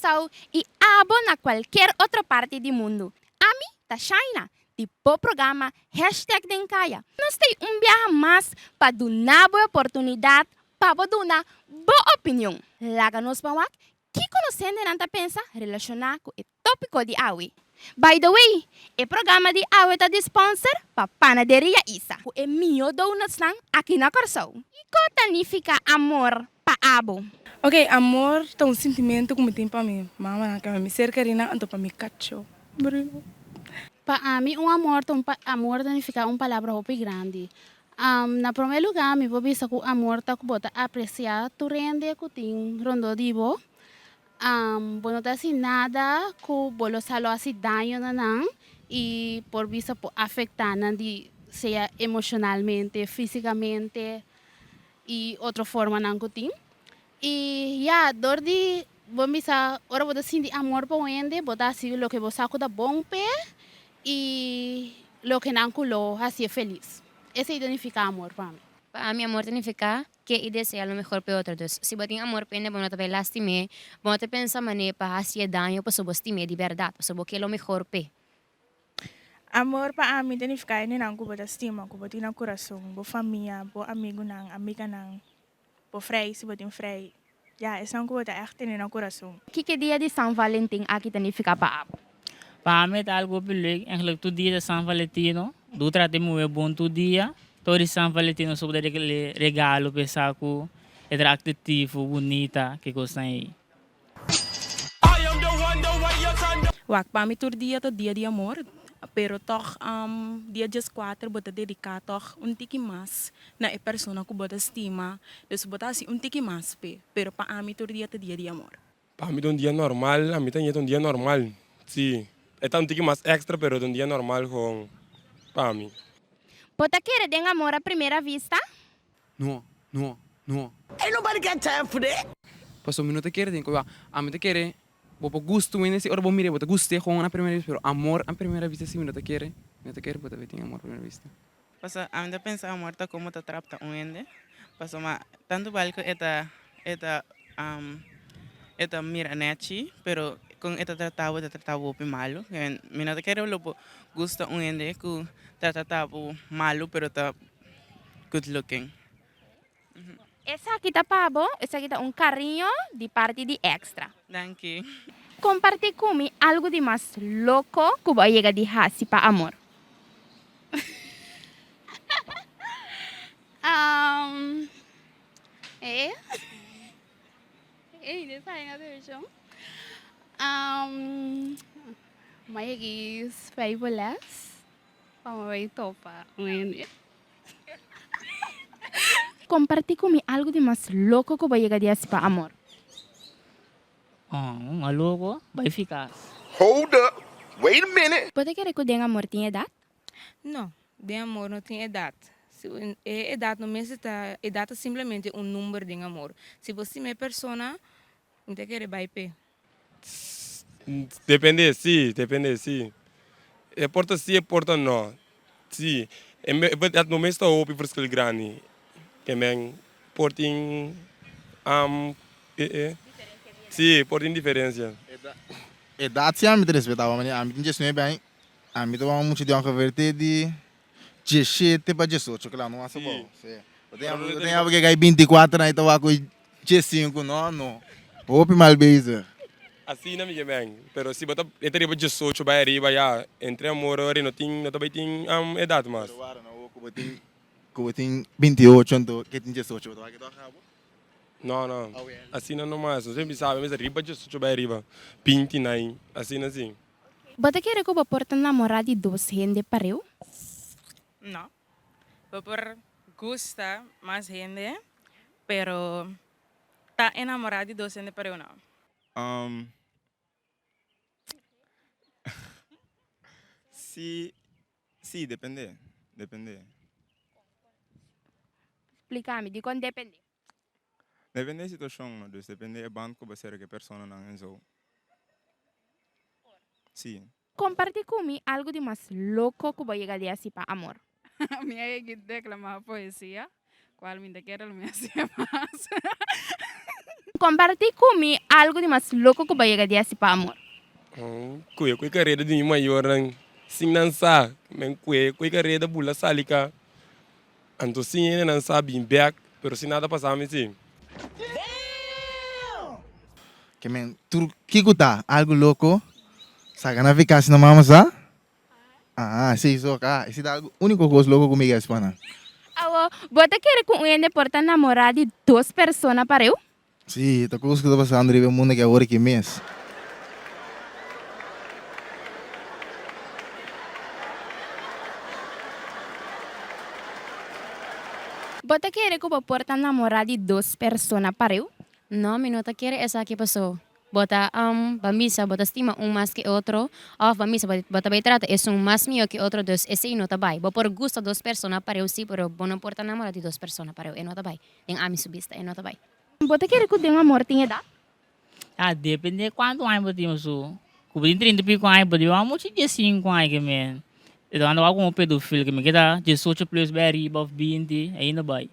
Curaçao e abo na qualquer outra parte do mundo. Ami tá China, tipo programa #Denkaya. Nós temos viagem mais para dar uma boa oportunidade para dar uma boa opinião. Laga nos para que conhecendo não pensa relacionar com o tópico de awe. By the way, o programa de awe está de sponsor para Panaderia Isa. O meu donuts lang aqui na Curaçao. E que significa amor para abo? Ok, amor é um sentimento como tem para mim. Mama, não me cerca de nada, então para mim, cacho. Para mim, amor significa uma palavra muito grande. Na primeiro lugar, me vou pensar que o amor está com bota apreciar tu rende que tem rondo dibo. Não tá assim nada que bolo salo assim dano não e por vista por afetar de seja emocionalmente, fisicamente e outra forma não que tem. E dor de vou pensar, ora vou sentir amor por ende, botar assim lo que vou saco da bom pé e lo que não culo assim feliz. Esse significa amor para mim. Para mí, amor significa que y desea lo mejor para otros. Si vos tienes amor, pende, vos no te vas a lastimar, vos no te pensas maneira para hacer daño, pues vos te de verdad, pues vos quer lo mejor pe. Amor para mim significa que não cubo da estima, cubo tem no coração, boa família, boa amigo não, amiga não, boa frei, se botem frei. Esse não cubo da echt tem no coração. O que dia de São Valentim aqui significa para abo? Para mim, é algo leuk. Eigenlijk, todo dia de São Valentino, do tratemos é bom todo dia. Todo São Valentino, sobre aquele regalo, pensar que é atrativo, bonita, que gosta aí. Para mim, todo dia é dia de amor. Pero toch dia 14 bota dedicar toch tiki mais na persona que bota estima, dus bota assim tiki mais pero para mim todo dia é dia de amor. Para mim é um dia normal, a mim também é um dia normal, sim. É um tiki mais extra, pero é um dia normal com para mim. Bota querer ter amor à primeira vista? No. Ain't nobody got time for that. Paso minuto quiere, digo, a mí te quiere, vos gusto, si ahora vos mire, vos te guste con a primera vista, pero amor a primera vista sí minuto quiere, vos te tiene amor a primera vista. Paso a mí te pensa amor ta como te trapta un ende. Paso ma tanto balco eta mira nechi, pero con te trataba malo. Mi no te quiero lo gusta un ende que te trataba malo, pero ta good looking. Essa aqui tá pabo, essa aqui tá carinho de parte de extra. Thank you. Compartilhe comigo algo de mais louco que vai chegar de hasi para amor. This I version. My fabulous. Vamos ver topa. Compartilhe comigo algo de mais louco que vai chegar de hasi para amor. Louco, vai ficar. Hold up. Wait a minute. Pode querer que o amor tenha idade? Não, de amor não tem idade. Idade não necessita, idade é simplesmente um número de amor. Se você é uma pessoa, não te quer vai pé. Depende, sim. É porta sim, é porta não. Sim. É no mês está open para escolher grande. Que men portem sim, portem diferença. Idade sim, a mim te respeitava, mas a mim não é bem. A mim estava muito de uma converter de 17 para 18, que lá não é bom. Eu tenho que ganhar 24, então eu vou 15, não. Open mal beijo. Assim não me bem, pero se botar entre 18 vai arriba já, entre amor e não tem idade mais. Eu tenho 28, então que tem 18, então aqui tô acabo. Não. Assim não mais, você sempre sabe, mas arriba 18 vai arriba, 29, assim. Bota querer que eu porta namorar de dois gente para eu? Não. Por gusta mais gente, pero tá enamorado de dois gente para eu não. Sí, depende. Explica-me, de quando depende? Depende da situação, dus depende do banco que você que pessoa não é so. Sim. Compartilhe comigo algo de mais louco que vai chegar de hasi para amor. Minha equipe declamava poesia. cual me quiere lo me hacía más. Compartir comigo algo de mais louco que vai chegar assim para amor. Kuya kuya carreira de maior nang sing nan sa men kuya carreira bula salika. Anto sim nan sa bem back, pero se nada passar me sim. Que men, tu kikuta algo louco. Saca na ficar na mama sa? Ah, sim, isso cá. Esse é algo único coisa louco comigo é hispana. Awo, bota querer com ele porta namorar de duas pessoas para eu? Sim, tô coisa que tô passando no mundo que agora que mês. Bota querer que eu porta namorar de duas pessoas para eu? No, mi no te quiere esa que pasó. Bota bambisa, bota estima un más que otro. O bambisa, bota trata es un más mío que otro dos. Ese no te va. Bo por gusto dos personas para eu sí, pero bo no importa enamorar de dos personas para eu. E no te va. En a mi subista, e no te va. Bota querer que eu tenha amor tem edad? Ah, depende de quanto ano eu tenho so. Cobrir 30 pico anos, pode ir a muito de 5 anos que men. Então ando com um pedofilo que me queda 18 plus bem riba of 20, aí não vai.